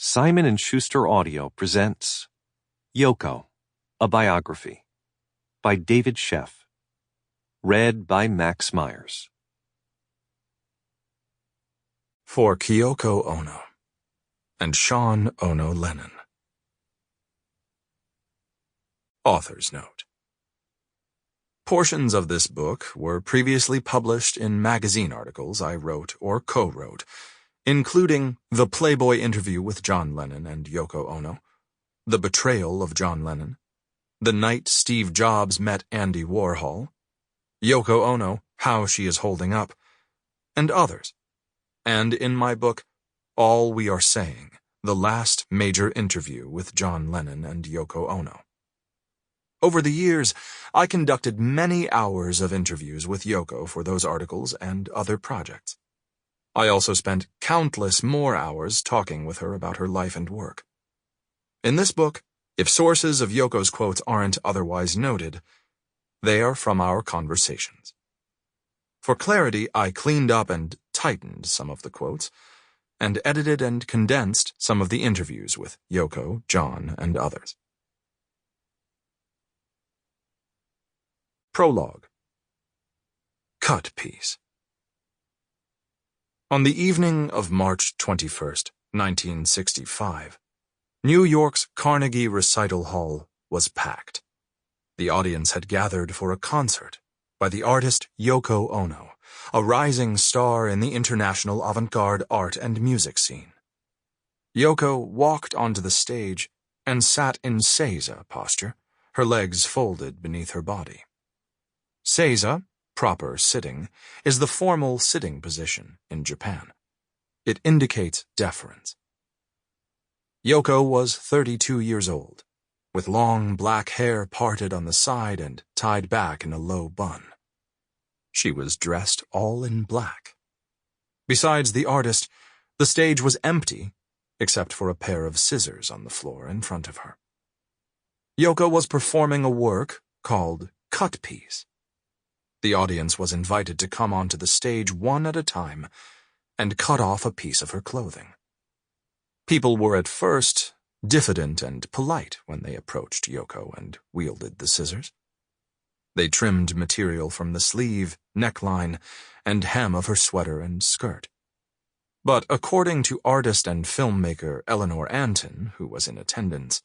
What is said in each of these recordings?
Simon & Schuster Audio presents Yoko, a Biography by David Sheff. Read by Max Meyers. For Yoko Ono and Sean Ono Lennon. Author's Note. Portions of this book were previously published in magazine articles I wrote or co-wrote, including The Playboy Interview with John Lennon and Yoko Ono, The Betrayal of John Lennon, The Night Steve Jobs Met Andy Warhol, Yoko Ono, How She Is Holding Up, and others, and in my book, All We Are Saying, The Last Major Interview with John Lennon and Yoko Ono. Over the years, I conducted many hours of interviews with Yoko for those articles and other projects. I also spent countless more hours talking with her about her life and work. In this book, if sources of Yoko's quotes aren't otherwise noted, they are from our conversations. For clarity, I cleaned up and tightened some of the quotes, and edited and condensed some of the interviews with Yoko, John, and others. Prologue. Cut piece. On the evening of March 21st, 1965, New York's Carnegie Recital Hall was packed. The audience had gathered for a concert by the artist Yoko Ono, a rising star in the international avant-garde art and music scene. Yoko walked onto the stage and sat in seiza posture, her legs folded beneath her body. Seiza, proper sitting, is the formal sitting position in Japan. It indicates deference. Yoko was 32 years old, with long black hair parted on the side and tied back in a low bun. She was dressed all in black. Besides the artist, the stage was empty, except for a pair of scissors on the floor in front of her. Yoko was performing a work called cut piece. The audience was invited to come onto the stage one at a time and cut off a piece of her clothing. People were at first diffident and polite when they approached Yoko and wielded the scissors. They trimmed material from the sleeve, neckline, and hem of her sweater and skirt. But according to artist and filmmaker Eleanor Anton, who was in attendance,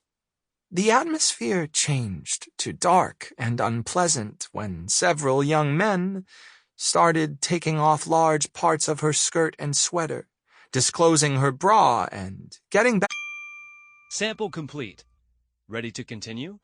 the atmosphere changed to dark and unpleasant when several young men started taking off large parts of her skirt and sweater, disclosing her bra and getting back. Sample complete. Ready to continue?